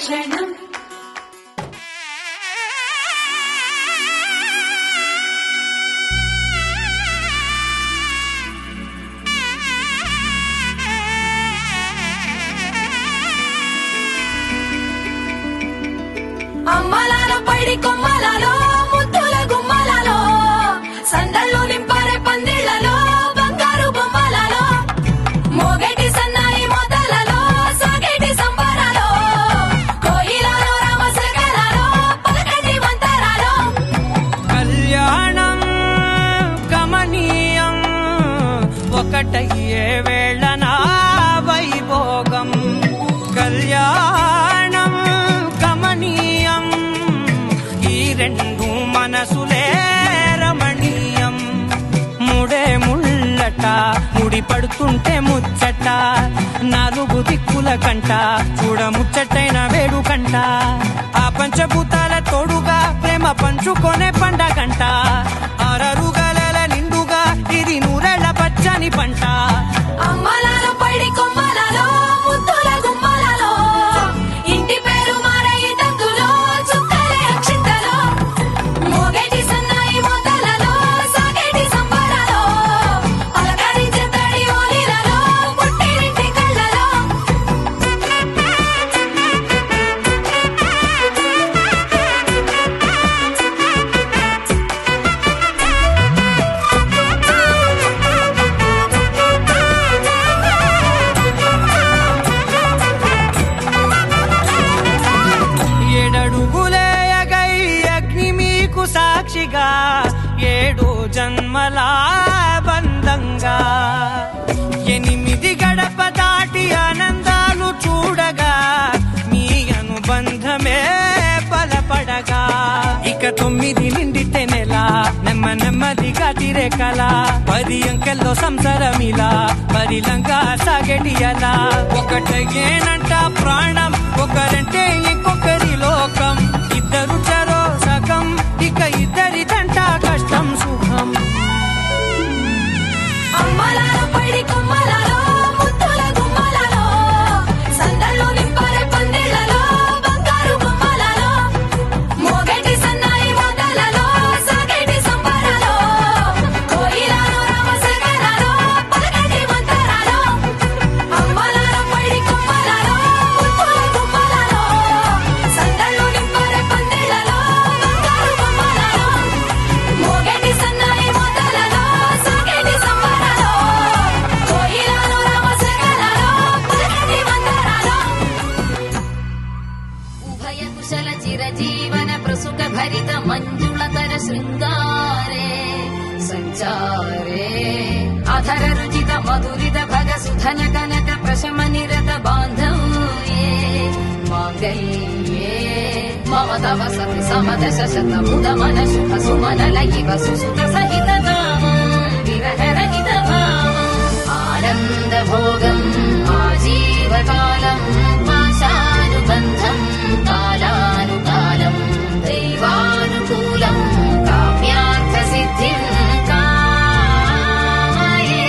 క్షణం అమ్మలాలో పడి కొమ్మలలో ముద్దుల గుమ్మలలో సందళ్ళు నింపారే పందిళ్లలో బంగారు బొమ్మలలో మోగేటి సన్నాయి మొదలలో సాగేటి సంబరాలో కోయిలలో రామశకరాలో పలకటి మంతరాలో కళ్యాణం గమనీయం ఒకటయ్యే వేళనా వైభోగం కళ్యాణం గమనీయం ఈ రెండు మనసులే రమణీయం ముడే ముళ్ళట ముడి పడుతుంటే ముచ్చట నాలుగు దిక్కుల కంట చూడ ముచ్చటైన వేడుకంట ఆ పంచభూతాల తోడుగా ప్రేమ పంచుకొనే పండగంట ఆరరుగల నిండుగా ఇది నూరెళ్ళ పచ్చని పంట అమ్మలాలో పడి కొమ్మలలో ముద్దుల గుమ్మలలో ఇంటి పేరు మారయి తంతులో చుక్కలే అక్షింతలో మోగేటి సన్నాయి మొదలలో సాగేటి సంబరాలో పలకరించే తడి ఓలిలలో పుట్టినింటి కళ్ళలో ఏడడుగులేయగై అగ్ని మీకు సాక్షిగా ఏడు జన్మల బంధంగా ఎనిమిది గడప దాటి ఆనందాలు చూడగా మీ అనుబంధమే బలపడగా ఇక 9 నిండితే నెల నెమ్మదిగా తిరే కల 10 అంకెల్లో సంసారమిలా పరిలంగా సాగేటియలా ఒకటేనంట ప్రాణం ఒకరంటే ఇంకొకరి లోకం ఇద్దరు చరో సగం ఇక ఇద్దరిదంట కష్టం సుఖం అమ్మలాలో పడి కొమ్మలలో ముద్దుల గుమ్మలలో సందళ్ళు నింపారే పందిళ్లలో బంగారు బొమ్మలలో మోగేటి సన్నాయి మొదలలో సాగేటి సంబరాలో కోయిలలో రామశకరాలో పలకటి మంతరాలో అమ్మలాలో పడి కొమ్మలలో ముద్దుల గుమ్మలలో సందళ్ళు నింపారే పందిళ్లలో బంగారు బొమ్మలలో మోగేటి సన్నాయి మొదలలో సాగేటి సంబరాలో కోయిలలో రామశకరాలో పలకటి మంతరాలో ఉభయ కుశల చిరజీవన ప్రసుక భరిత మంజుళతర శృంగారే సంచారే అధర రుచిత మధురిత భగ సుధన కనక ప్రశమ నిరత బాంధవ్యే మాంగళ్యే మమ తవ సతి సమదశ శత ముద మన శుభ సుమనల ఇవ సుసుత సహిత విరహ రహిత ఆనంద భోగం ఆజీవకాలం పాశానుబంధం కాలానుకాలం దైవానుకూలం కామ్యార్థ సిద్ధిం కామయే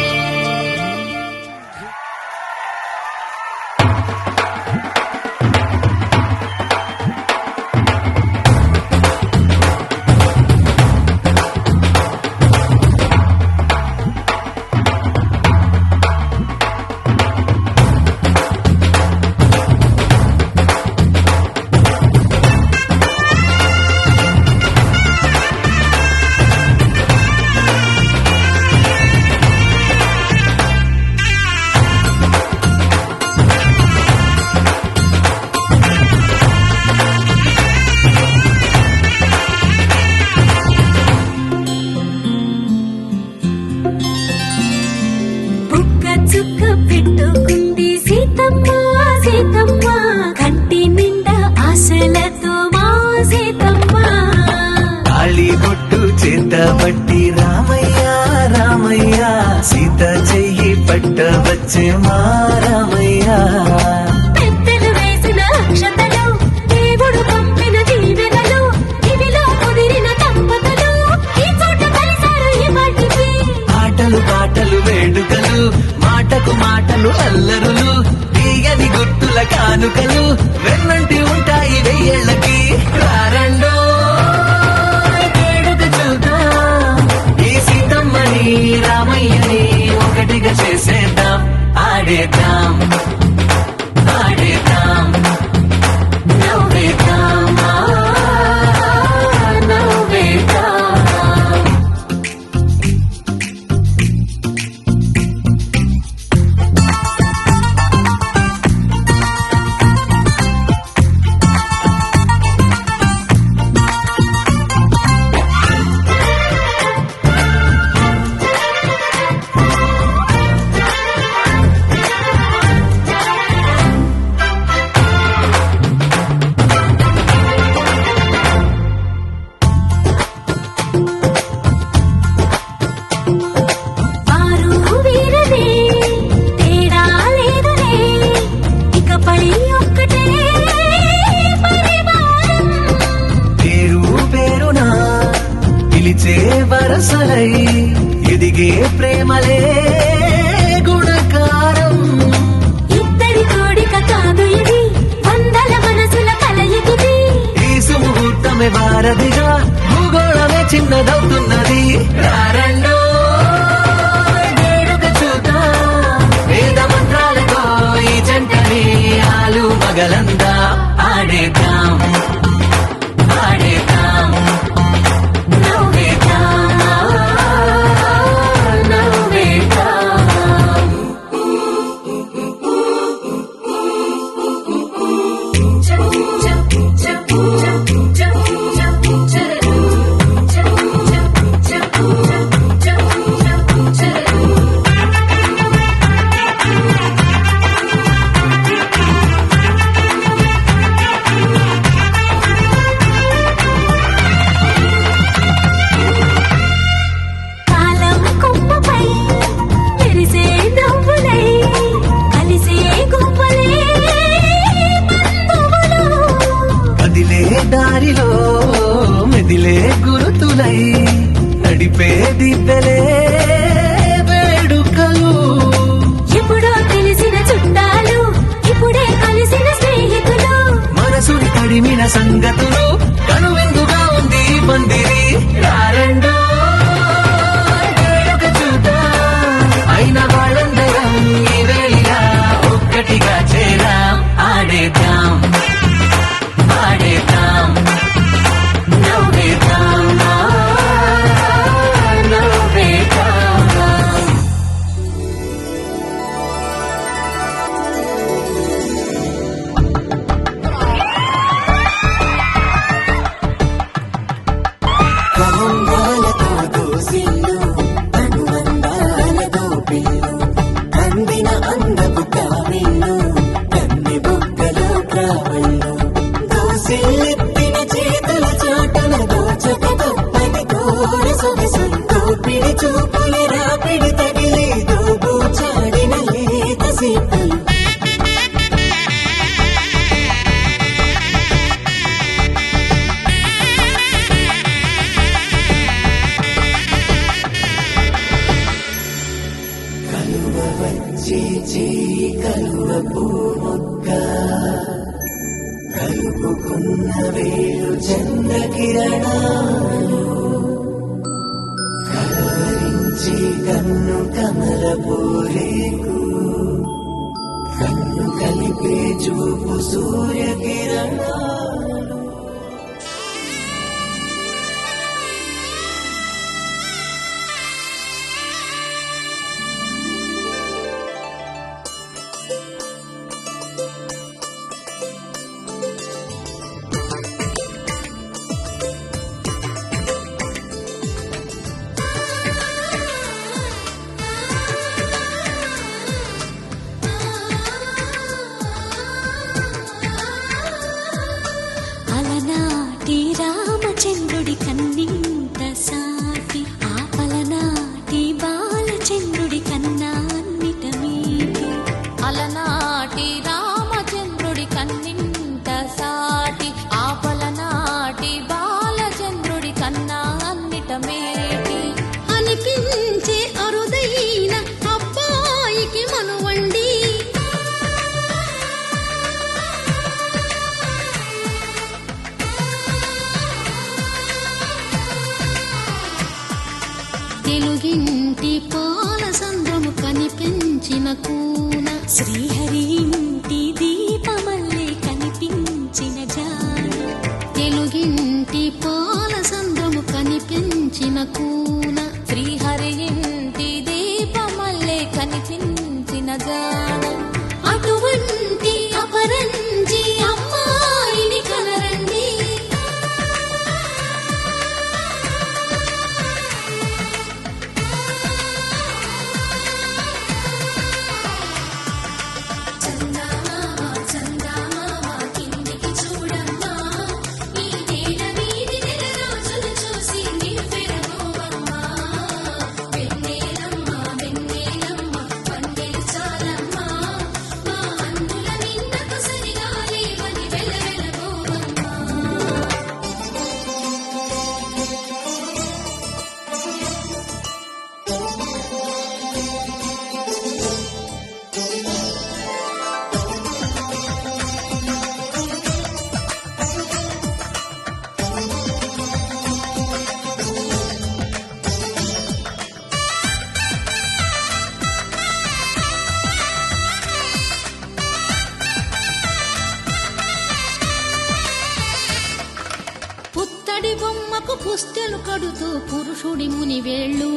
బుక్క చుక్క పెట్టుకుంది సీతమ్మ సీతమ్మ కంటి నిండా ఆశలతో మా సీతమ్మ తాళి బొట్టు చేతబట్టి రామయ్య రామయ్య సీత చెయ్యి పట్టవచ్చే మా రామయ్య పెద్దలు వేసిన అక్షతలు దేవుడు పంపిన దీవెనలు ఇవిలో కుదిరిన దంపతులు ఈ చోట కలిసారు ఈ వాటికి ఆటలు పాటలు వేడుకలు మాటకు మాటలు అల్లరులు తీయని గుర్తుల కానుకలు వెన్నంటి ఉంటా వరసలై ఎదిగే ప్రేమలే గుణకారం. ఇద్దరి కోడిక కాదు ఇది, వందల మనసుల కలయికిది. ఈ సుముహూర్తమే వారధిగా భూగోళమే చిన్నదవుతున్నది. రారండో వేడుక చూద్దాం, వేద మంత్రాలతో ఈ జంటని ఆలు మగలందా ఆడేద్దాం ఆడేద్దాం నవ్వేద్దాం నవ్వేద్దాం. కాలం కొమ్మపై మెరిసే నవ్వులై కలిసే గువ్వలే బంధువులు. కదిలే దారిలో మెదిలే గురుతులై నడిపే దివ్యలే వేడుకలు. ఎప్పుడో తెలిసిన చుట్టాలు, ఇప్పుడే కలిసిన స్నేహితులు. మనసుని తడిమిన సంగతులు కనువిందుగా ఉంది ఈ పందిరి. రారండో వేడుక చూద్దాం, అయిన వాళ్ళందరం ఈ వేళ ఒక్కటిగా చేరాం. ఆడేద్దాం ఆడేద్దాం నవ్వేద్దాం నవ్వేద్దాం. కలంగాలతో దోసిల్లు అనుబంధాలతో పిల్లు అందిన అందపు కావిళ్ళు కన్ని బుగ్గలో క్రావళ్ళు దోసిల్లెత్తిన చేతుల చాటున దోచక తప్పని కోర సొగసులతో పిడి చూపుల రాపిడి తగిలి దోబూచాడిన లేత సీతలు. కలువ వచ్చే చేయి కలువ పూమొక్క కలుపుకున్న వేలు చంద్రకిరణాలు కలవరించి కన్ను కమల పూరేకు కన్ను కలిపే చూపు సూర్యకిరణాలు. అలనాటి రామచంద్రుడి కన్నింత సాటి, ఆపలనాటి బాలచంద్రుడి కన్నా అన్నిట మీటి. అలనాటి రామచంద్రుడి కన్నింత సాటి, ఆపలనాటి బాలచంద్రుడి కన్నా అన్నిట మేటి. అనిపించే అరుదైన అబ్బాయికి మనువండి. తెలుగింటి పాల సంద్రము కనిపించిన కూన, శ్రీహరి ఇంటి దీపమల్లే కనిపించిన జాన. తెలుగింటి పాల సంద్రము కనిపించిన కూన, శ్రీహరి ఇంటి దీపమల్లే కనిపించిన జాడ. అటువంటి అపరంజి అమ్మాయిని కనరండి. కిందికి చూడమ్మా, ఈ నేల మీది నెల రోజులు చూసి నివ్వెరపోవమ్మా. పుత్తడి బొమ్మకు పుస్తెలు కడుతూ పురుషుడి ముని వేళ్ళు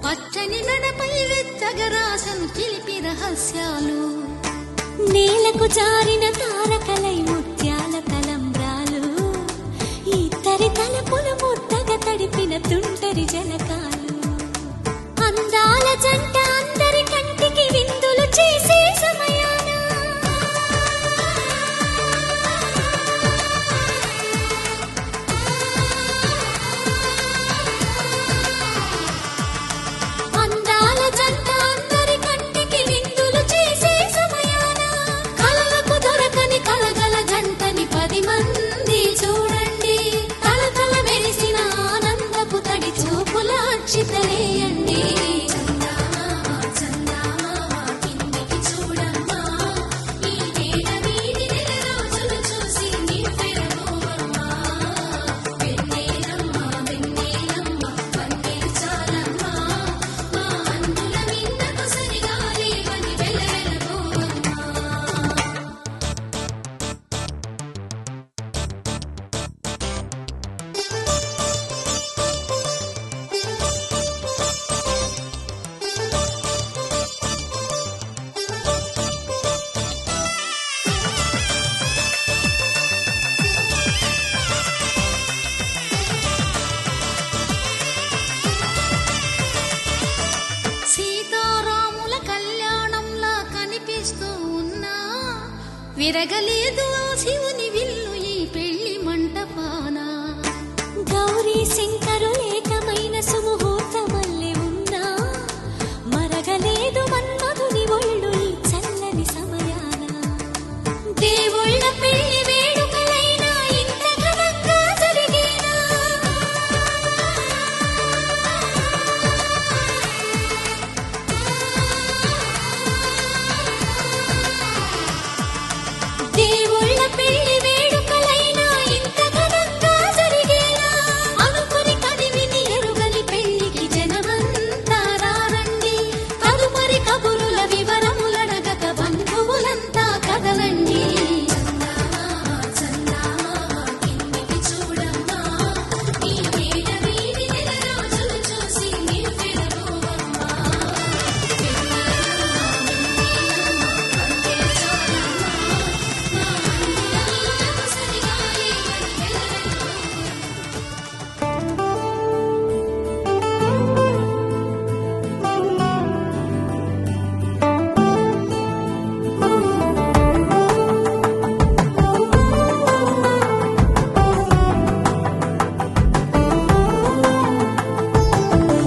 పచ్చని నడపై వెచ్చగరాసను చిలిపి రహస్యాలు నేలకు జారిన తారకలై ముత్యాల తలంబ్రాలు ఇద్దరి తలపుల ముద్దగా తడిపిన తుంటరి జలకాలు అందాల జంట అందరి కంటికి విందులు చేసే సమయాన అందాల జంట అందరి కంటికి విందులు చేసే సమయాన కలలకు దొరకని కలగల జంటని 10 మంది చూడండి తలతల మెరిసిన ఆనందపు తడి చూపుల అక్షితలేయండి సీతారాముల కళ్యాణంలా కనిపిస్తూ ఉన్నా విరగలేదు ఆ శివుని విల్లు ఈ పెళ్లి మంటపాన గౌరీ శంకరు ఏకమైన సుముహూర్తమల్లె ఉన్నా మరగలేదు మన్మధుని ఒళ్ళు ఈ చల్లని సమయాన దేవుళ్ళ పెళ్లి వేడుకలైనా ఇంత ఘనంగా జరిగేనా దేవుళ్ళ పెళ్లి వేడుకలైనా ఇంత ఘనంగా జరిగేనా అనుకుని కదివిని ఎరుగని పెళ్లికి జనమంతా రారండి తదుపరి కబురుల వివరములడగక బంధువులంతా కదలండి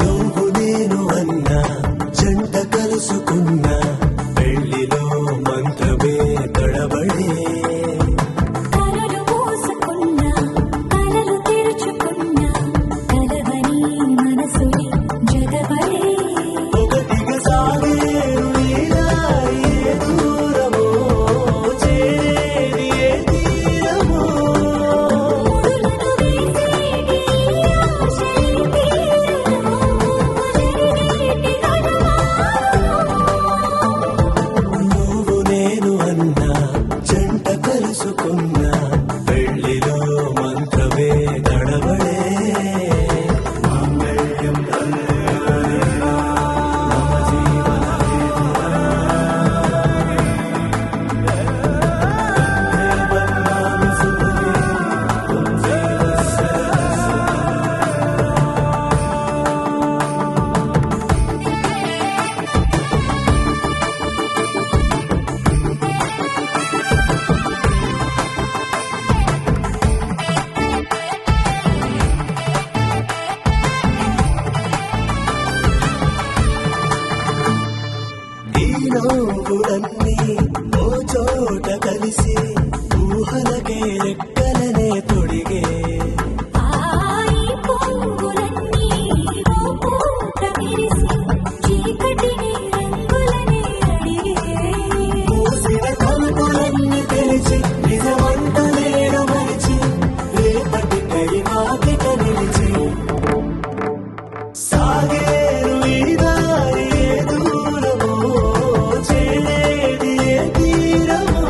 నువ్వు నేను అన్నా జంట కలుసుకున్నా పెళ్లిలో మంత్రమే తడబడే కలలు మూసుకున్నా కలలు తెరుచుకున్నా కలవని మనసుని జగబడే ఒకటిగా సాగేరు ఇలా ఏ దూరమో చేరేది ఏ తీరమో ముడులను వేసేటి ఆశలి తీరమో జరిగేటి నడవాలో నువ్వు నేను అన్నా జంట కలుసుకున్నా పెళ్లిలో మంత్రమే తడబడే మాంగళ్యం ఈ నవ్వులన్నీ ఓ చోట కలిసి ఊహలకే రెక్కలనే తొడిగే ఆయి పొంగులన్నీ రూపుంట విరిసి చీకటిని రంగులనే అడిగే మూసిన తలుపులన్నీ తెరిచి నిజమంట నేడు మరిచి రేపటికై వాకిట నిలిచి సాగేరు ఈ దారి ఏ దూరమో చేరేది ఏ తీరమో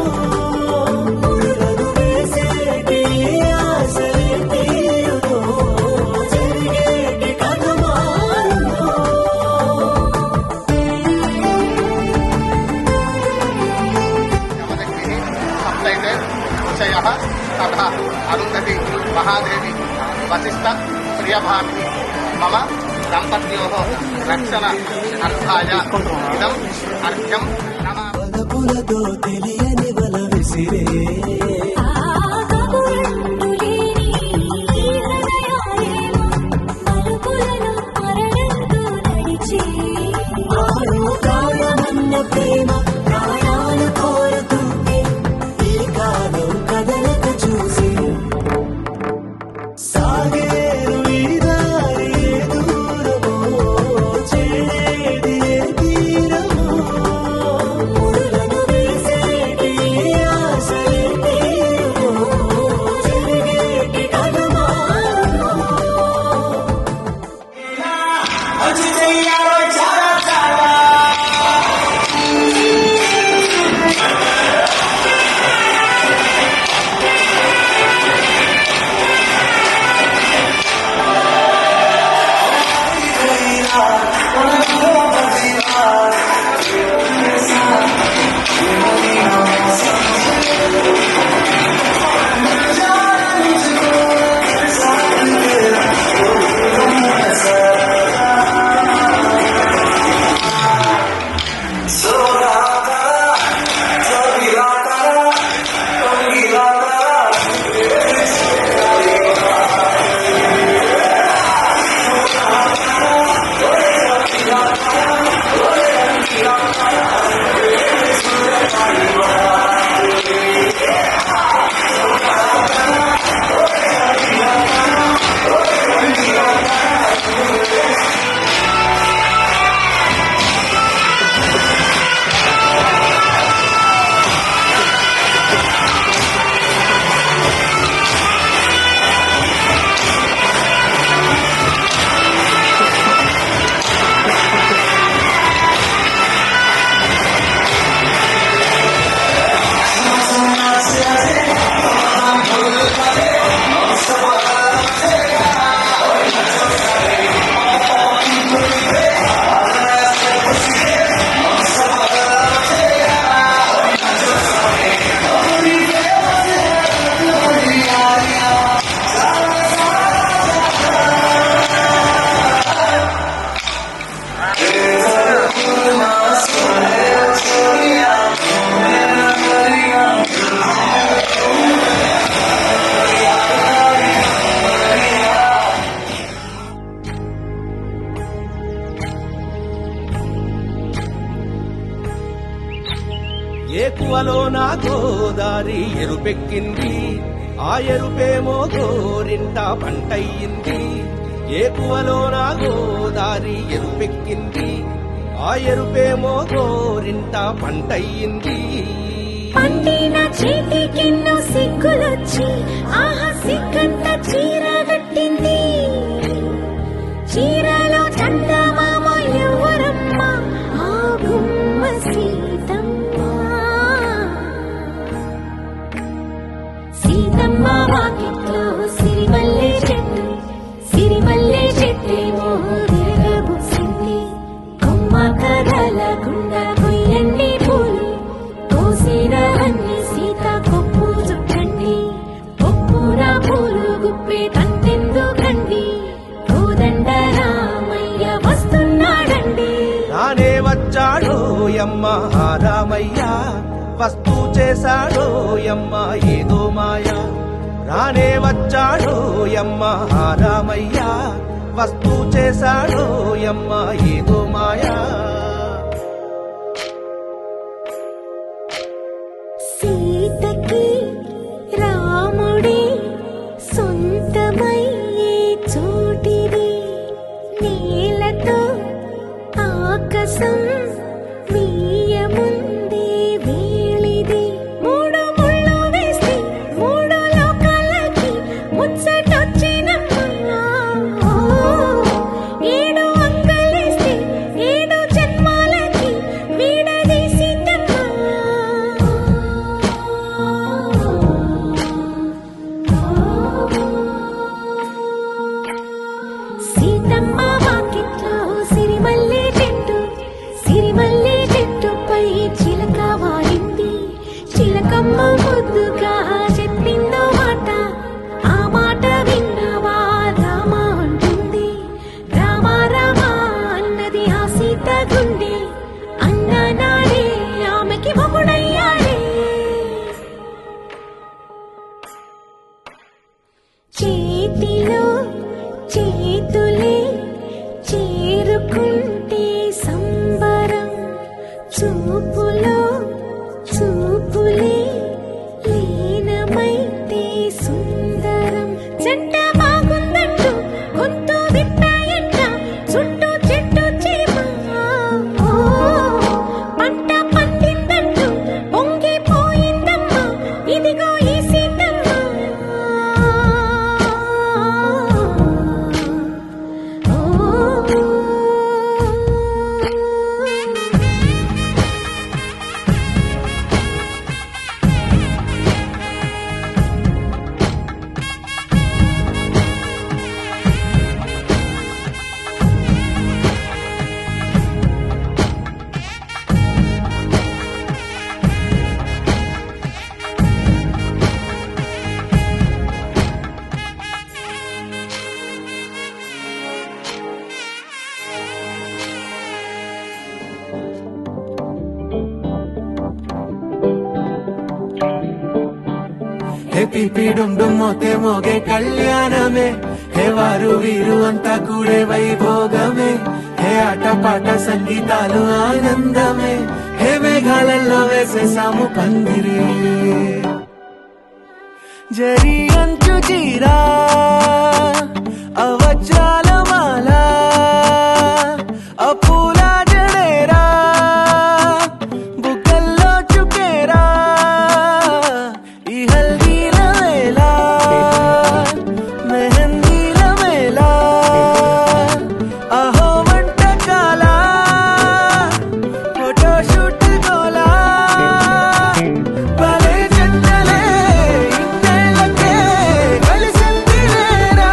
ముడులను వేసేటి అరుంధతి మహాదేవి వశిష్ఠ ప్రియభామిని మమ దంపత్యోః రక్షణ అర్థాయ ఇదం అర్ఘ్యం నమామి. పదపులతో తెలియని వల విసిరే ఆగబురంటులేని ఈ హృదయాలేమో మలుపులను మరణంతో నడిచే ఆరో ప్రాణమన్న ప్రేమ ప్రాణాలు కోరుతుంటే ఈ కాలం కదలక చూసి సాగేరు ఈ దారి ఏ దూరమో చేరేది ఏ తీరమో ముడులను వేసేటి ఆశలే తీరుమో జరిగేటి కనుమారుమో మంచి చెయ్యాలో చాలా చాలా ఏకువలో నా గోదారి ఎరుపెక్కింది ఆ ఎరుపేమో గోరింట పంటయ్యింది. ఏకువలో నా గోదారి ఎరుపెక్కింది ఆ ఎరుపేమో గోరింట పంటయ్యింది. పండిన చేతికెన్నో సిగ్గులొచ్చి ఆహా సిగ్గంత చీర కట్టింది. చీరలో చందమామ ఎవరమ్మ ఆ గుమ్మ సీతమ్మ. సీతమ్మ వాకిట్లో సిరిమల్లె చెట్టు, సిరిమల్లె చెట్టేమో విరగబూసింది. కొమ్మ కదలకుండా కొయ్యండి పూలు, కోసిన అన్ని సీత కొప్పు చుట్టండి. కొప్పున పూలు గుప్పే తంతెందుకండి, కోదండ రామయ్య వస్తున్నాడండి. రానే వచ్చాడో యమ్మ ఆ రామయ్య, వస్తూ చేశాడో యమ్మ ఏదో మాయ. రానే వచ్చాడో యమ్మ ఆ రామయ్య, వస్తూ చేశాడో యమ్మ ఏదో మాయా. సీతకి రాముడే సొంతమయ్యే చోటిది. నేలతో ఆకాశం వీయముందే వేళిది. మూడు ముళ్ళు వేస్తే మూడు లోకాలకి ముచ్చటొచ్చినమ్మా. ఏడు అంగలేస్తే ఏడు చేతిలో చేతులే చేరుకుంటే సంబరం చూపులో చూపులే లీనమైతే సుందరం జంట బాగుందంటూ గొంతు విప్పాయంట చుట్టూ చెట్టు చీమ పంట పండిందంటూ పొంగిపోయిందమ్మా ఇదిగో ఈ సీతమ్మ హే పిపి డుమ్ డుమ్ మోతే మోగే కళ్యాణమే హే వారు వీరు అంతా కూడే వైభోగమే హే ఆటపాట సంగీతాలు ఆనందమే హే మేఘాలలో వేసేసాము పందిరి జరి అంచు చీరా అవజ్రాల మాల అపూల జడేరా బుగ్గల్లో చుకేరా ఈ హల్దీల వేళ మెహందీల వేళ అహో వంటకాల ఫోటోషూట్ గోలా భలే జంటలే ఇన్నేళ్ళకే కలిసిందిలేరా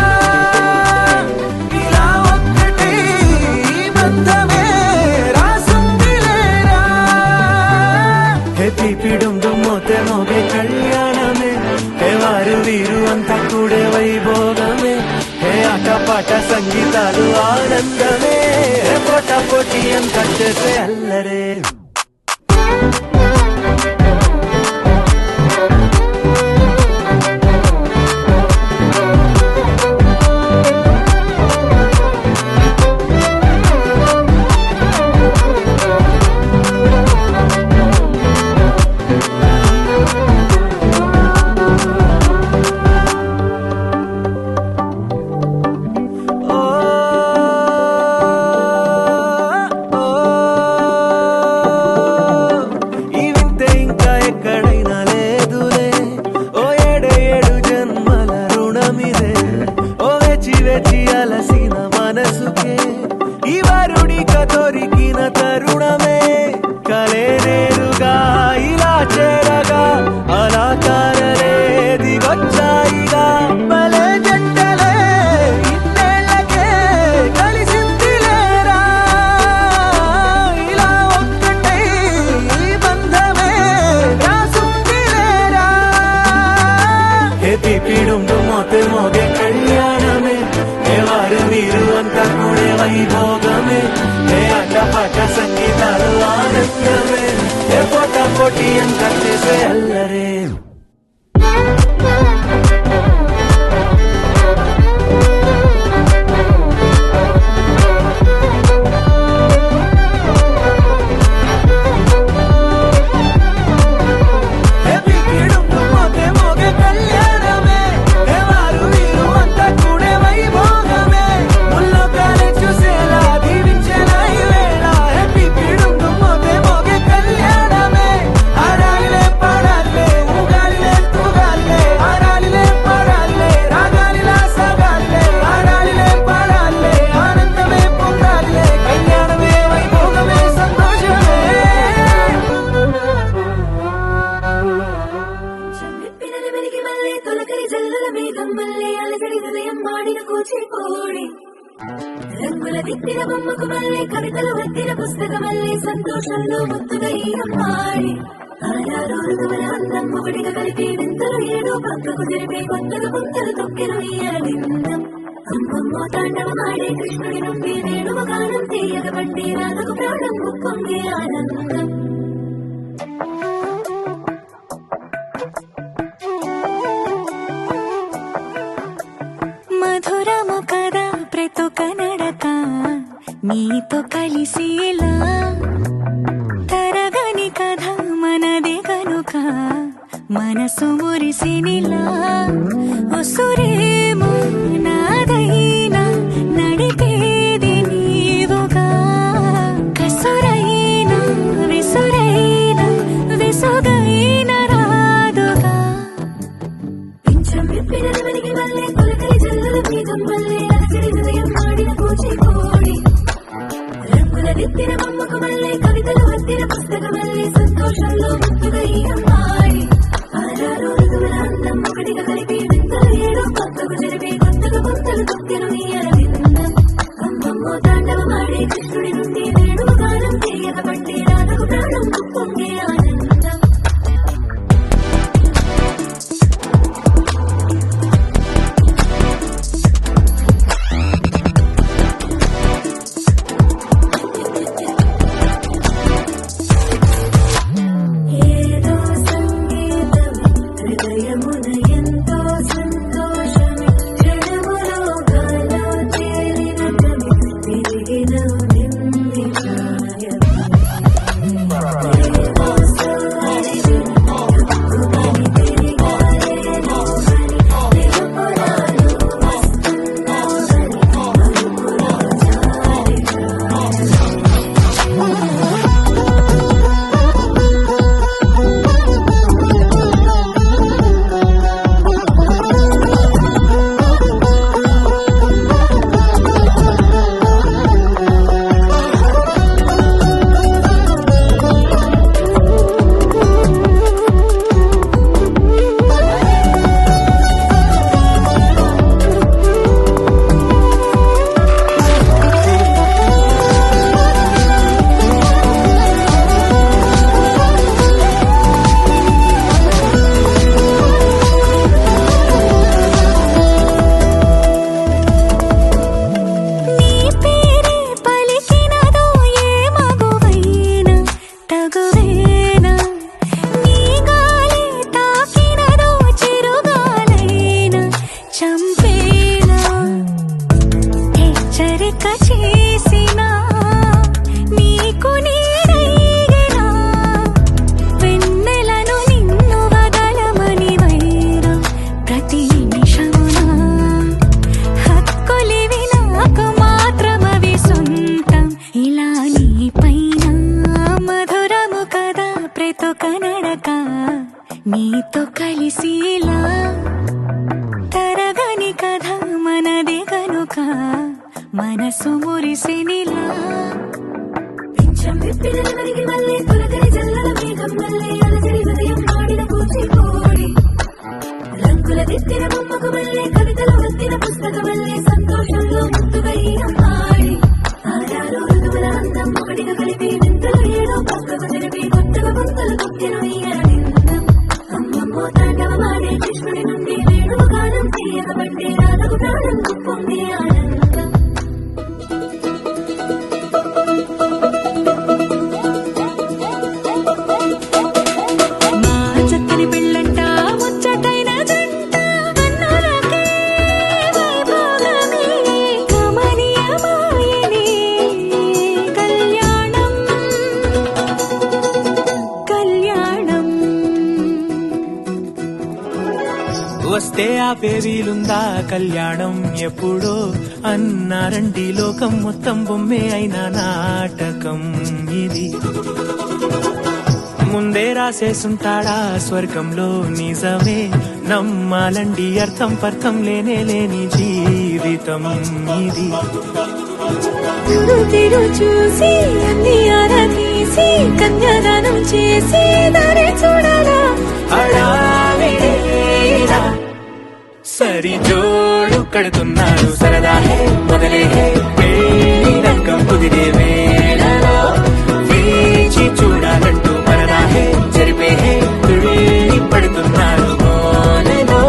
ఇలా ఒక్కటి ఈ బంధమే రాసుందిలేరా హే పిపి డుమ్ డుమ్ మోతే మోగే కళ్యాణమే హే వారు వీరు అంతా కూడే వైభోగమే హే ఆటపాట సంగీతాలు ఆనందమే హే పోటా పోటీ అంతా చేసే అల్లరే ఈ వింతే ఇంకా ఎక్కడైనా లేదులే ఓ ఏడే ఏడు జన్మల రుణమిదే ఓ వేచి వేచి అలసిన మనసుకే ఈ వరుడిక దొరికిన తరుణమే కలే నేరుగా ఇలా చేరగా అలా కారలే దిగొచ్చాయిగా భలే జంటలే ఇన్నేళ్ళకే కలిసిందిలేరా ఇలా ఒక్కటై ఈ బంధమే రాసుందిలేరా హే పిపి డుమ్ డుమ్ మోతే మోగే కళ్యాణమే హే వారు వీరు అంతా కూడే వైభోగమే హే ఆటపాట సంగీతాలు ఆనందమే హే పోటా పోటీ అంతా చేసే అల్లరే హే పిపి డుమ్ డుమ్ మోతే మోగే కళ్యాణమే హే వారు వీరు అంతా కూడే వైభోగమే ముల్లోకాలే చూసేలా దీవించేలా ఈ వేళ హే పిపి డుమ్ డుమ్ మోతే మోగే కళ్యాణమే ఆడాలిలే పాడాలిలే ఊగాలిలే తూగాలిలే ఆడాలిలే పాడాలిలే రాగాలిలా సాగాలిలే ఆడాలిలే పాడాలిలే ఆనందమే పొందాలిలే కళ్యాణమే వైభోగమే సంతోషమే పిల్లలు వెలిగి మళ్ళీ తొలకరి జల్లుల మేఘం మళ్ళీ అలజడి హృదయం మాడిన కూచిపూడి రంగుల దిద్దిన బొమ్మకు మళ్ళీ కవితలు వద్దిన పుస్తకం మళ్ళీ సంతోషంలో ముద్దుగా ఈ అమ్మాడి ఆరారు ఋతువుల అందం ఒకటిగా కలిపి వింతలు ఏడో పక్కకు జరిపే కొత్తగా పుంతలు తొక్కెను ఈ అరవిందం అమ్మమ్మో తాండవమాడే కృష్ణుడి నుండి వేణువ గానం తీయగబట్టి రాధకు ప్రాణం ముప్పొంగే. เ పొంగే ఆనందం. కదా ప్రతొక నడక నీతో కలిసేలా తరగని కథ మనదే కనుక మనసు మురిసినిలా ఉసురేమో నాదైనా నడిపేది నీవుగా కసురైనా విసురైనా విసుగైన రాదుగా పింఛం విప్పిన వెలిగి వల్లే తొలకరి జల్లుల మేఘం వల్లే అలజడి హృదయం ఆడిన కూచిపూడి రంగుల దిద్దిన బొమ్మకు వల్లే కవితలు వద్దిన పుస్తకం వల్లే సంతోషంలో ముద్దుగా ఈ అమ్మాయి ఆరారు ఋతువుల అందం ఒకటిగా కలిపి వింతలు ఏడో కొత్తకు జరిపి కొత్తగా కొత్తలు తొక్కెను ఈ అరవిందం అమ్మమ్మో తాండవమాడే కృష్ణుడి నుండి వేణువు గానం తీయకబట్టి రాధకు ప్రాణం పొంగే ఆనందం ఏదో సంగీతమే హృదయమున ఎంతో సంతోషమే క్షణములో గాలో తేలినటమే తిరిగిన నిన్ని ప్రాయమే ఏదో సవ్వడివి హక్కుమని తిరిగాలేను అని నిలుపురాలు వస్తున్నావని మలుపులో జారి నీ పేరే పలికినదో ఏ మగువైనా తగువేనా నీ గాలి తాకినదో చిరుగాలైనా చంపేనా హెచ్చరిక చేసినా నీకు నీడైనా వెన్నెలను నిన్ను వదలమని వైరా ప్రతి నిమిషమునా హక్కులివి నాకు మాత్రమవి సొంతం ఇలా నీ పైన మధురము కదా ప్రతొక నడక నీతో కలిసిలా తరగని కథ మనదే కనుక మనసు మురిసినిలా పింఛం విప్పిన వెలిగి వల్లే తొలకరి జల్లుల మేఘం వల్లే అలజడి హృదయం ఆడిన కూచిపూడి రంగుల దిద్దిన బొమ్మకు వల్లే కవితలు వద్దిన పుస్తకం వల్లే సంతోషంలో ముద్దుగా ఈ అమ్మాయి ఆరారు ఋతువుల అందం ఒకటిగా కలిపి వింతలు ఏడో పక్కకు జరిపి కొత్తగా కొత్తలు తొక్కెను ఈ అరవిందం అమ్మమ్మో తాండవమాడే కృష్ణుడి నుండి వేణువు గానం తీయకబట్టి రాధకు ప్రాణం పొంగే ఆనందం మా చక్కని పెళ్ళంట ముచ్చటైన జంట కన్నులకే వైభోగమే గమనీయమాయనే కళ్యాణం కళ్యాణం వస్తే ఆపే వీలుందా కళ్యాణం ఎప్పుడో అన్నారండి లోకం మొత్తం బొమ్మే అయిన నాటకం ఇది ముందే రాసేసుంటాడా స్వర్గంలో నిజమే నమ్మాలండి అర్థం పర్థం లేని జీవితం ఇది తిరు చూసి అన్ని ఆరాధీసి కన్యాదానం చేసి దారి చూడాలా హడావిడిరా సరి జోడు కడుతున్నారు సరదా హే మొదలే హే పెళ్లి రంగం కుదిరే వేళలో వేచి చూడాలంటూ మరదా హే జరిపే హే తుళ్ళి పడుతున్నారు మోనలో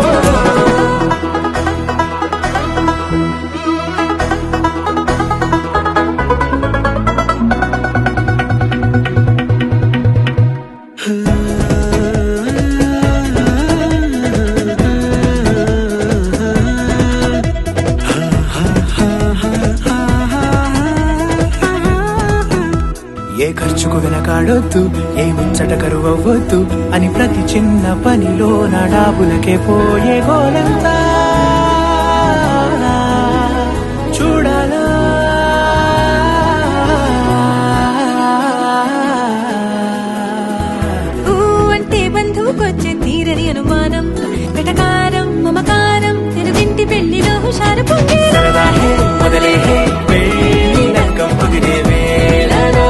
ఆడొద్దు ఏ ముచ్చట కరువవ్వద్దు అని ప్రతి చిన్న పనిలో నడాబులకే పోయే గోలంతా చూడాలా ఊ అంటే బంధువుకొచ్చే తీరని అనుమానం వెటకారం మమకారం తెలుగింటి పెళ్లిలో హుషారు పొంగే సరదాహే మొదలే పెళ్లి నక్కం కుదిరే వేళలో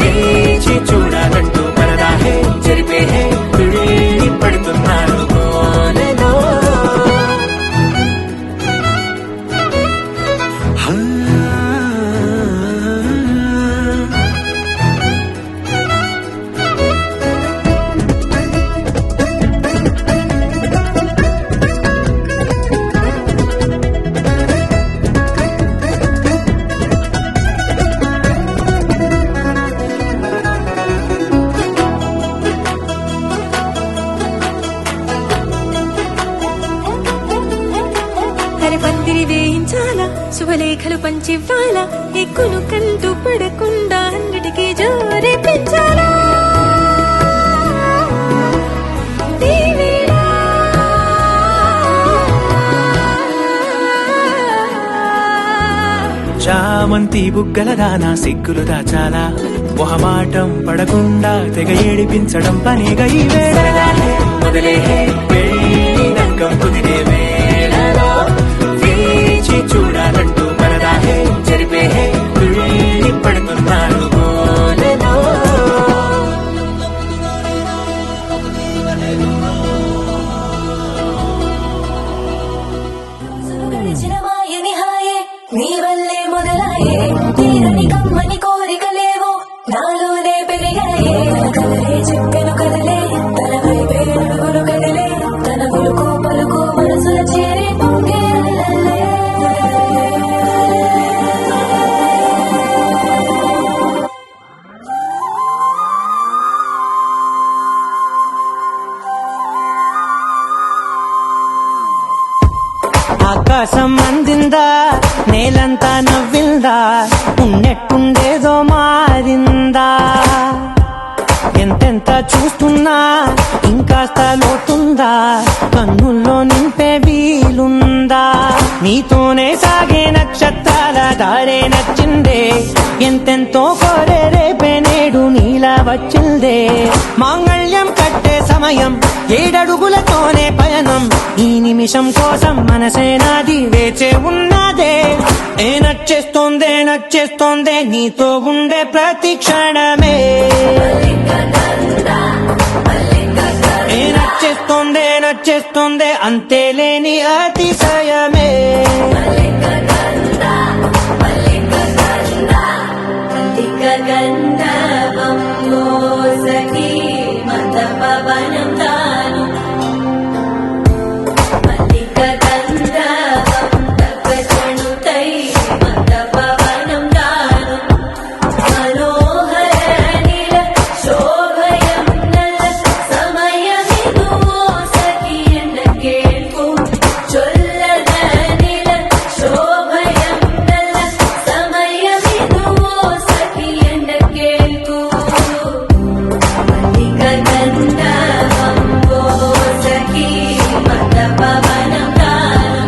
వేచి చూడాలంటూ పరదాహే చెరిపే పిళ్ళి పడుతున్నాడు గోలలో పందిరి వేయించాలా శుభలేఖలు పంచివ్వాలా ఎక్కులు కంటూ పడకుండా అన్నిటికీ జోరే పెంచాలా దేవిరా. చామంతి బుగ్గల దానా సిగ్గులు దాచాలా మొహమాటం పడకుండా తెగ ఏడిపించడం పనిగా ఈ వేళ మొదలే పెళ్లి నక్కం కుదిరే వేళలో వేచి చూడాలంటూ పరదాహే చెరిపే పిళ్ళి పడుతున్నాడు గోలలో గడిచిన మాయని హాయే నీ వల్లే మొదలాయే తీరని కమ్మని కోరికలేవో నాలోనే పెరిగాయే కదలే చెప్పెను కదలే తన వైపే అడుగులు కదలే తన పులుకు పలుకు మనసుల చేరే పొంగే అలలే. ఆకాశం అందిందా నేలంతా నవ్విందా ఉన్నట్టుండేదో మారిందా ఎంతెంత చూస్తున్నా ఇంకాస్త లోతుందా కన్నుల్లో నింపే వీలుందా నీతోనే సాగే నక్షత్రాల దారే నచ్చిందే ఎంతెంతో కోరే రేపే నేడు నీలా వచ్చిందే మాంగళ్యం కట్టే సమయం ఏడడుగులతోనే పయనం ఈ నిమిషం కోసం మనసే నాది వేచే ఉన్నదే ఏ నచ్చేస్తోందే నీతో ఉండే ప్రతి క్షణమే ఏ నచ్చేస్తోందే అంతేలేని అతిశయమే గంధవం మోసకి మంద పవనం తాను మల్లిక గంధవం తగ్గణుతై మంద పవనం తాను మనోహర నీల శోభయం నల్ల సమయమిదు మోసకి ఎండ కేൾపు చొల్లద నీల శోభయం నల్ల సమయమిదు మోసకి ఎండ కేൾపు మల్లిక గంధవం మోసకి మంద పవనం తాను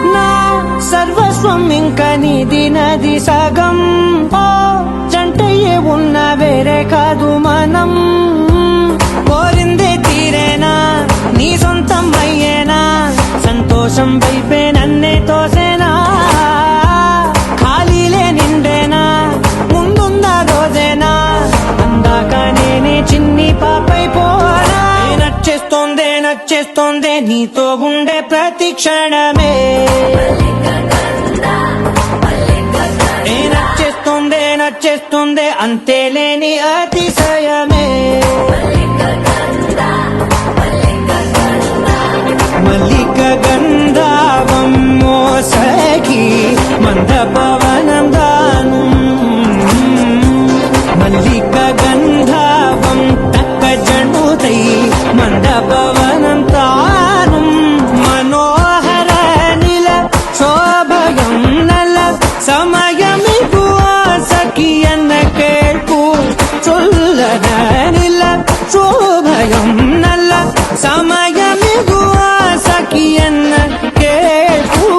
నా సర్వస్వం ఇంకా నీది నది సగం ఓ జంటయ్యే ఉన్న వేరే కాదు మనం కోరిందే తీరేనా నీ సొంతం అయ్యేనా సంతోషం వైపే నన్నే తోసేనా ఖాళీలే నిండేనా ముందుందా రోజేనా అందాక నేనే చిన్ని పాపై పోనా చేస్తోందే నీతో ఉండే ప్రతి క్షణమే నచ్చేస్తోందే అంతేలేని అతిశయమే మల్లిక గంధావం మోసగి మంద పవనం దాను మల్లిక గంధావం తక్క జణుతై మంద పవనం తాను మనోహర నిల శోభయం నల సమయమిగు సఖియన్న కేൾపు చొల్లన నిల శోభయం నల్ల సమయమిగు సఖియన్న కేൾపు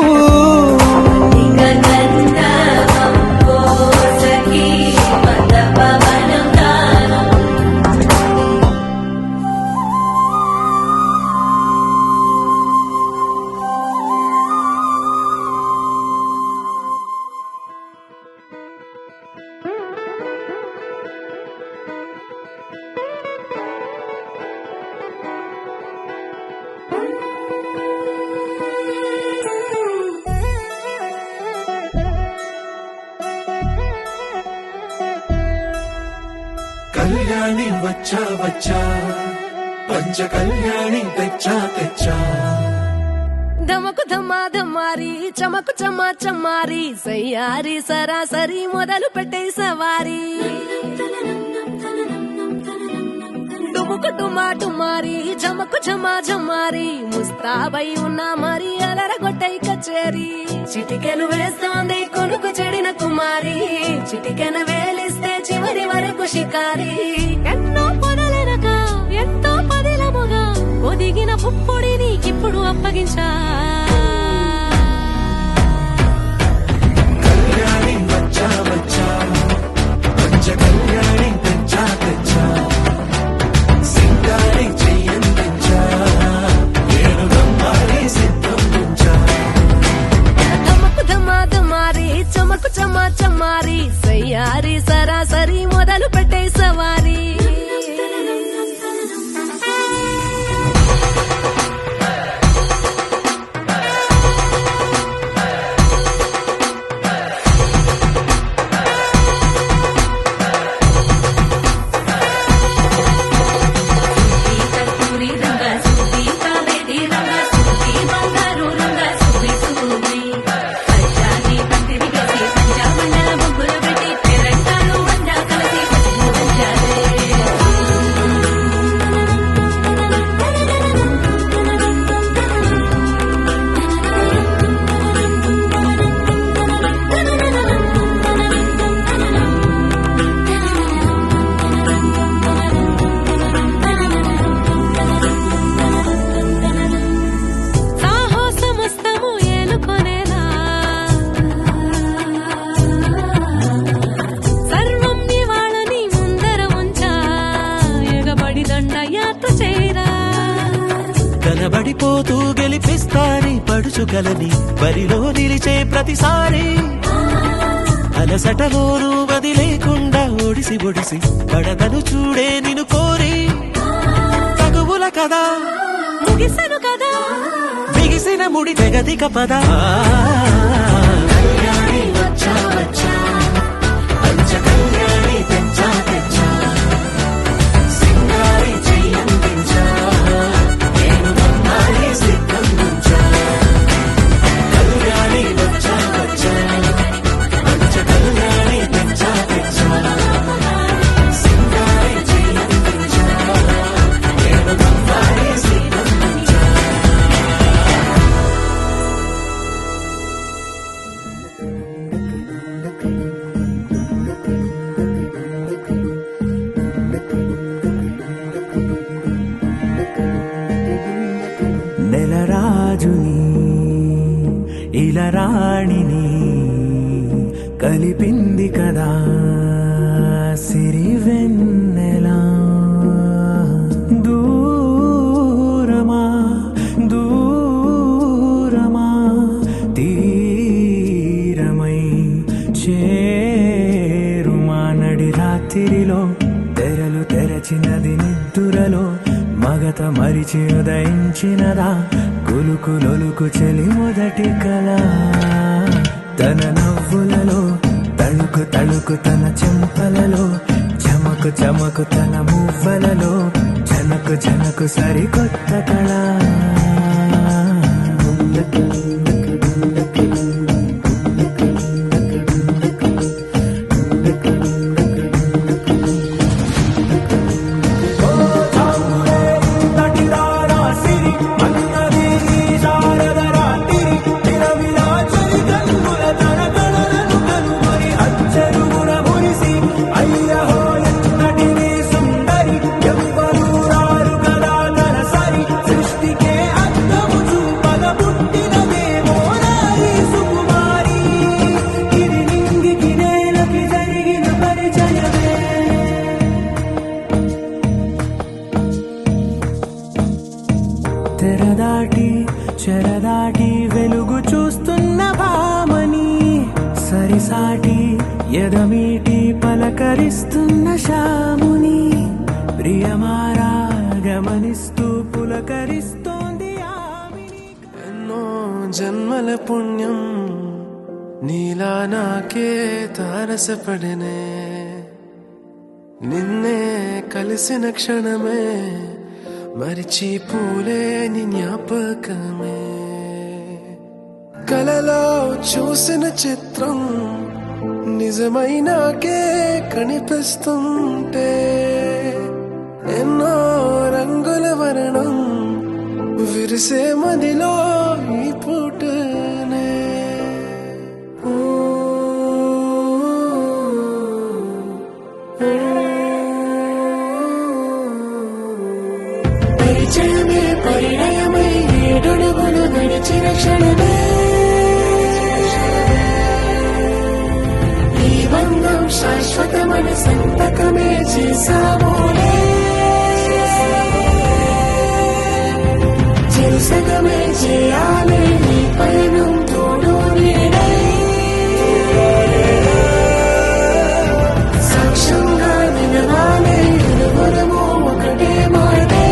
కళ్యాణి వచ్చా వచ్చా పంచ కళ్యాణి తెచ్చా తెచ్చా ధమకు ధమా ధమారి చమకు చమా చమారి సయ్యారి సరాసరి మొదలు పెట్టే సవారి డుముకు డుమా డుమారి చమకు చమా జమారి ముస్తాబై ఉన్నా మరి అలరగొట్టై కచేరి చిటికెను వేస్తోంది కొనుకు చెడిన కుమారి చిటికెను వేలిస్తే చివరి వరకు షికారి ఎన్నో పొదలనక ఎంతో పదిలముగా ఒదిగిన పుప్పొడి నీకిప్పుడు అప్పగించా కళ్యాణి వచ్చా వచ్చా పంచ కళ్యాణి తెచ్చా తెచ్చా సింగారి చెయ్యందించా ఏడు గమ్మారి సిద్ధం ఉంచా ధమకు ధమా ధమారి చమకు చమా చమారి సయ్యారి సరాసరి మొదలు పెట్టే సవారి సాహసమస్తము ఏలుకొనేలా సర్వం ఇవాళని ముందర ఉంచా ఎగబడి దండయాత్ర చేరా కనబడిపోతూ గెలిపిస్తాని పడుచుగలని బరిలో నిలిచే ప్రతిసారి అలసటలోనూ వదిలేకుండా ఒడిసి ఒడిసి పడదను చూడే నిన్ను కోరి తగువుల కదా ముగిసెను కదా బిగిసిన ముడి తెగదిక పద కళ్యాణి వచ్చా వచ్చా పంచ కళ్యాణి తెచ్చా తెచ్చా సింగారి చెయ్యందించా నేను గమ్మారి సిద్ధం ఉంచా కళ్యాణి వచ్చా వచ్చా పంచ కళ్యాణి తెచ్చా తెచ్చా సింగారి చెయ్యందించా నేను గమ్మారి సిద్ధం ఉంచా నెలరాజుని ఇలరాణిని కలిపింది కదా సిరివెన్నెలా దూరమా దూరమా తీరమై చేరుమా నడి రాత్రిలో తెరలు తెరచినది నిద్దురలో మగత మరిచి ఉదయించినదా కులుకులొలుకు చెలి మొదటి కళ తన నవ్వులలో తళుకు తళుకు తన చెంపలలో చమకు చమకు తన మువ్వలలో జనకు జనకు సరికొత్త కళ తెరదాటి చెరదాటి వెలుగు చూస్తున్న భామని సరిసాటి ఎదమీటి పలకరిస్తున్న శాముని ప్రియమారా గమనిస్తూ పులకరిస్తోంది ఆమెని. ఎన్నో జన్మల పుణ్యం నీలా నాకే తారసపడనే నిన్నే కలిసిన క్షణమే మరిచి పూలేని జ్ఞాపకమే కలలో చూసిన చిత్రం నిజమైనాకే కనిపిస్తుంటే ఎన్నో రంగుల వర్ణం విరిసే మదిలో ఈ పూటనే పరిచయమే పరిణయమై ఏడడుగులు నడిచిన క్షణమే ఈ బంధం శాశ్వతమన సంతకమే చేసామోలే చెరుసగమే చేయాలి ఈ పయనం తోడు నీడై సాక్ష్యంగా నిలవాలి ఇరువురము ఒకటే మాటే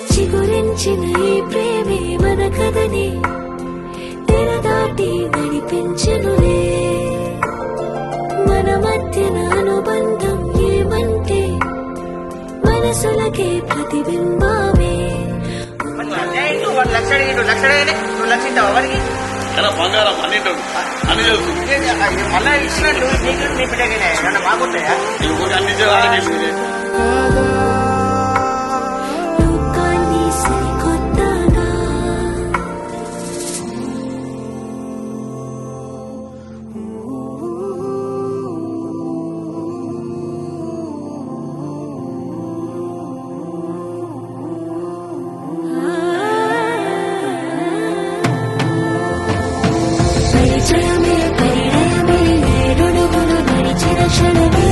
చిగురించిన ఈ ప్రేమే మన కథని తెరదాటి నడిపించనులే మన మధ్యన అనుబంధం ఏమంటే మనసులకే ప్రతిబింబమే బంగారం అన్నింటాడు అన్ని తెలుసు మళ్ళా ఇచ్చినట్టు నీకు నీ బిడ్డగానే ఏమన్నా బాగుంటాయా అన్ని చేయాలని లోకాన్ని సరికొత్తగా పరిచయమే పరిణయమే ఏడడుగులు నడిచిన క్షణమే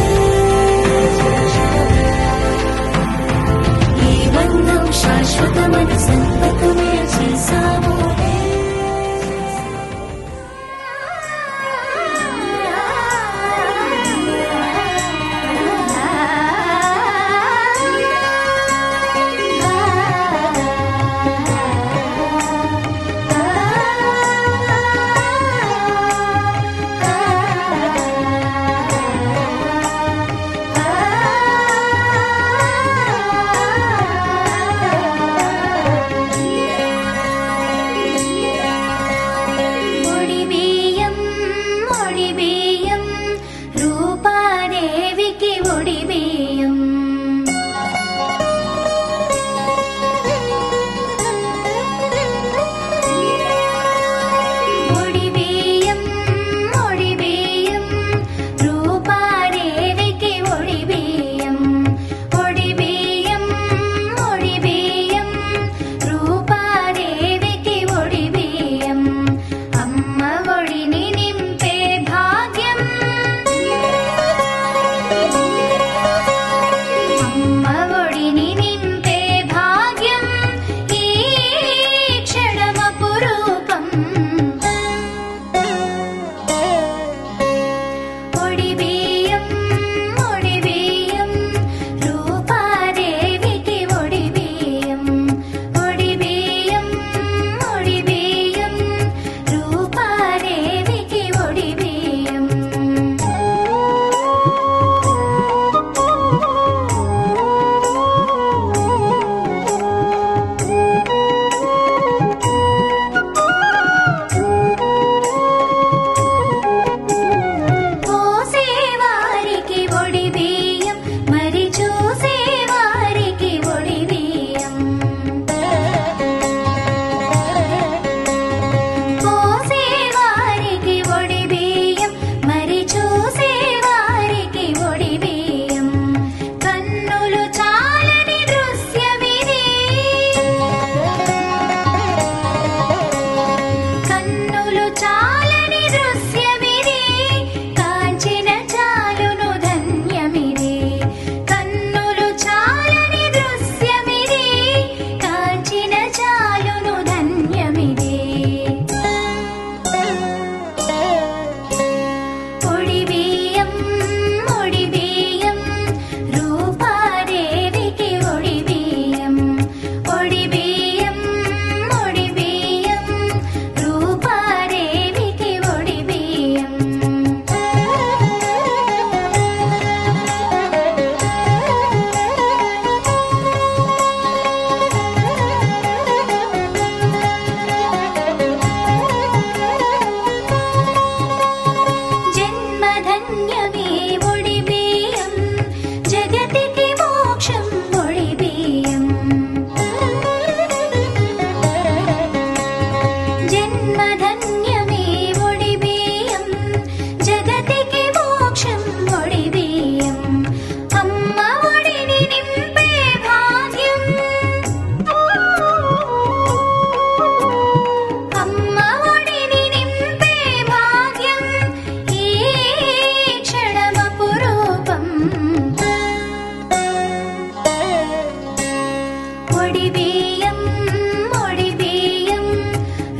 ఒడి బియ్యం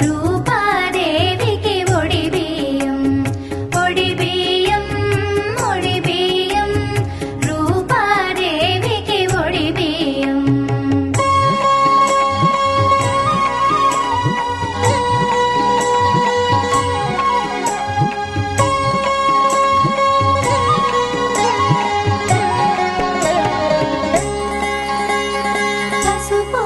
రూపాదేవికి ఒడి బియ్యం రూపాదేవికి ఒడి బియ్యం పసుపు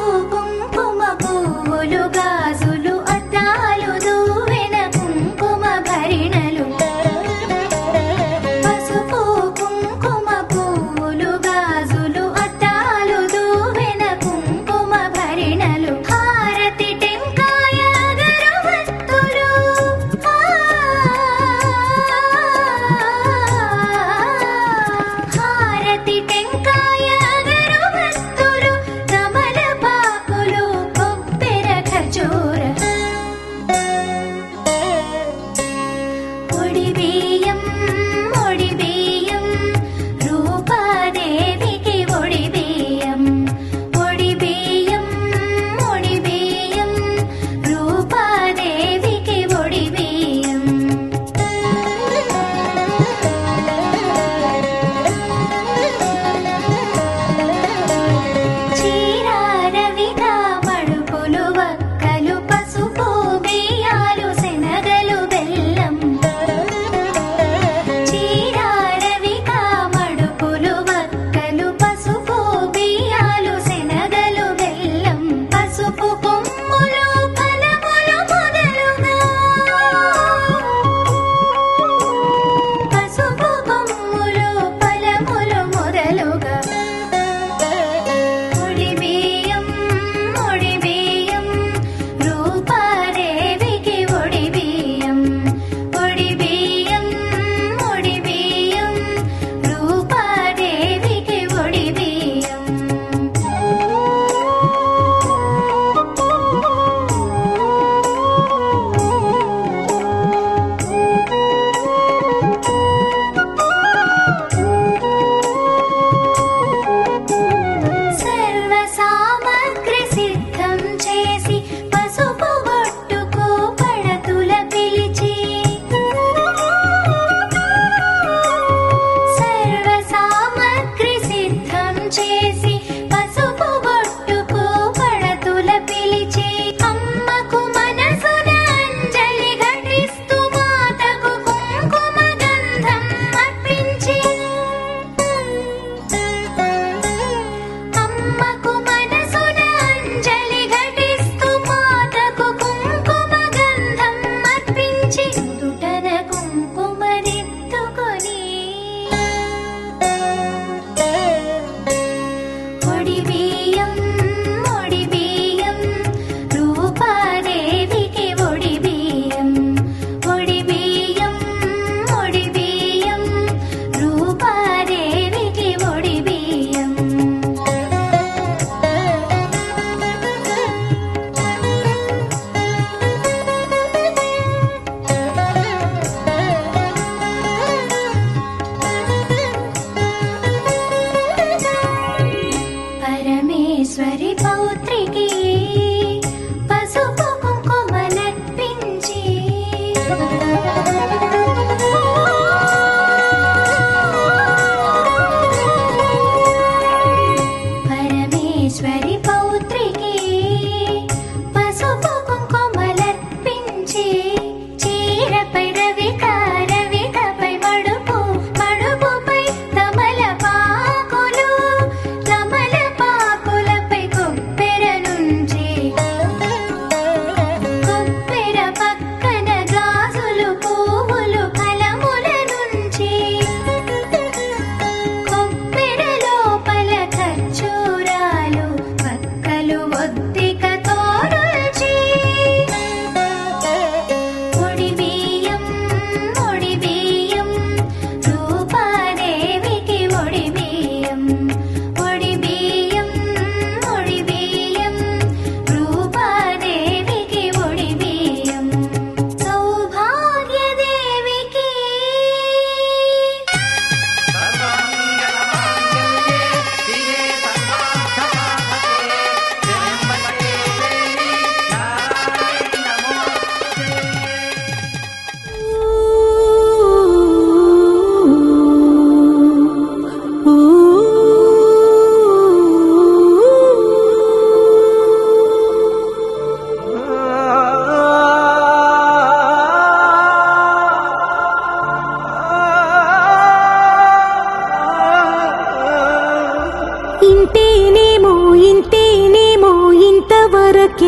ఇంతేనేమో ఇంతేనేమో ఇంతవరకేనేమో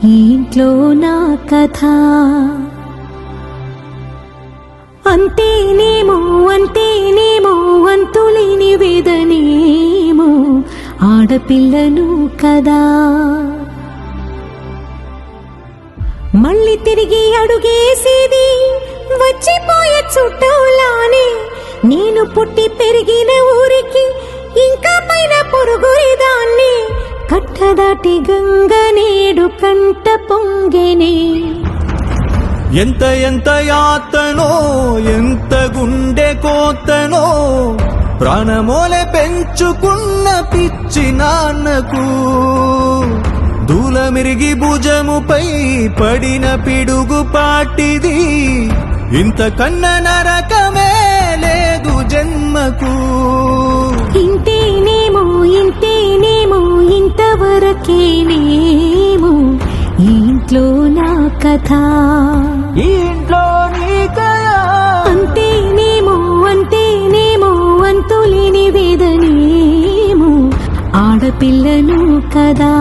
ఈ ఇంట్లో నా కథ అంతేనేమో అంతేనేమో అంతులేని వేదనేమో ఆడపిల్లను కదా మళ్ళీ తిరిగి అడుగేసేది వచ్చిపోయే చుట్టూలానే నేను పుట్టి పెరిగిన ఊరికి ఇంకా పైన పొరుగురిదాన్ని కట్టదాటి గంగ నేడు కంట పొంగెనే ఎంత ఎంత యాతనో ఎంత గుండె కోతనో ప్రాణమోలే పెంచుకున్న పిచ్చి నాన్నకు దూలమిరిగి భుజముపై పడిన పిడుగు పాటిది ఇంతకన్న నరకమే లేదు జన్మకు ఇంతేనేమో ఇంతేనేమో ఇంతవరకేనేమో ఈ ఇంట్లో నా కథ ఈ ఇంట్లో నీ కథ అంతేనేమో అంతేనేమో అంతులేని వేదనేమో ఆడపిల్లను కదా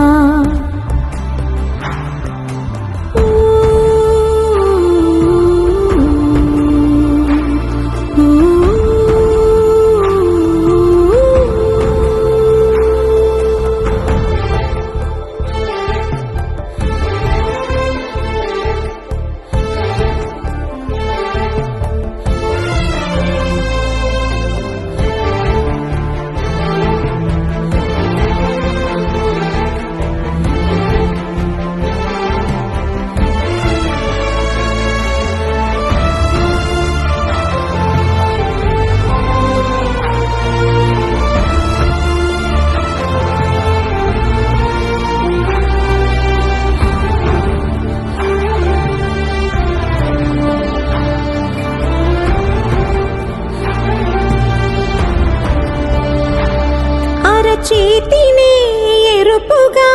చేతినే ఎరుపుగా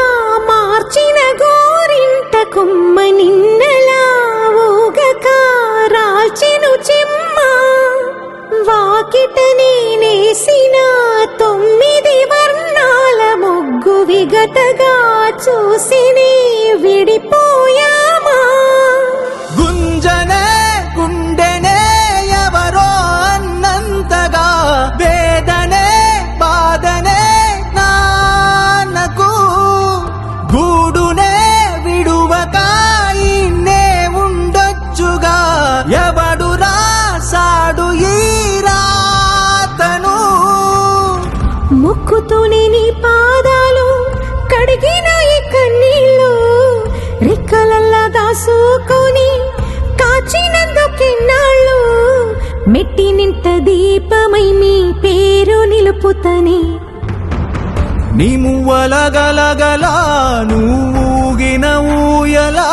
మార్చిన గోరింట కొమ్మ నిన్నలా ఊగక రాల్చెను చెమ్మ వాకిట నేనేసిన 9 వర్ణాల ముగ్గు విగతగా చూసినే విడిపోయామా గుంజనే గుండెనే ఎవరో అన్నంతగా వేదనే బాధనే నాన్నకు గూడునే విడువక ఇన్నే ఉండొచ్చుగా ఎవడు రాసాడు ఈ రాతను ముక్కుతూనే నీ పాదాలు కడిగిన ఈ కన్నీళ్ళు రెక్కలల్లా దాసుకొని కాచినందుకెన్నాళ్ళు మెట్టి నింట దీపమై మీ పేరు నిలుపుతని నీ మువ్వలగలగల నువ్వుగిన ఊయలా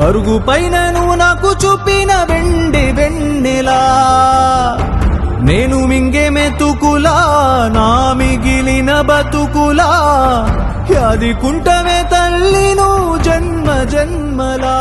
అరుగు పైన నువ్వు నాకు చూపిన వెండి వెన్నెలా నేను మింగే మెతుకులా నా మిగిలిన బతుకులా యాది కుంటమే తల్లి నువ్వు జన్మ జన్మలా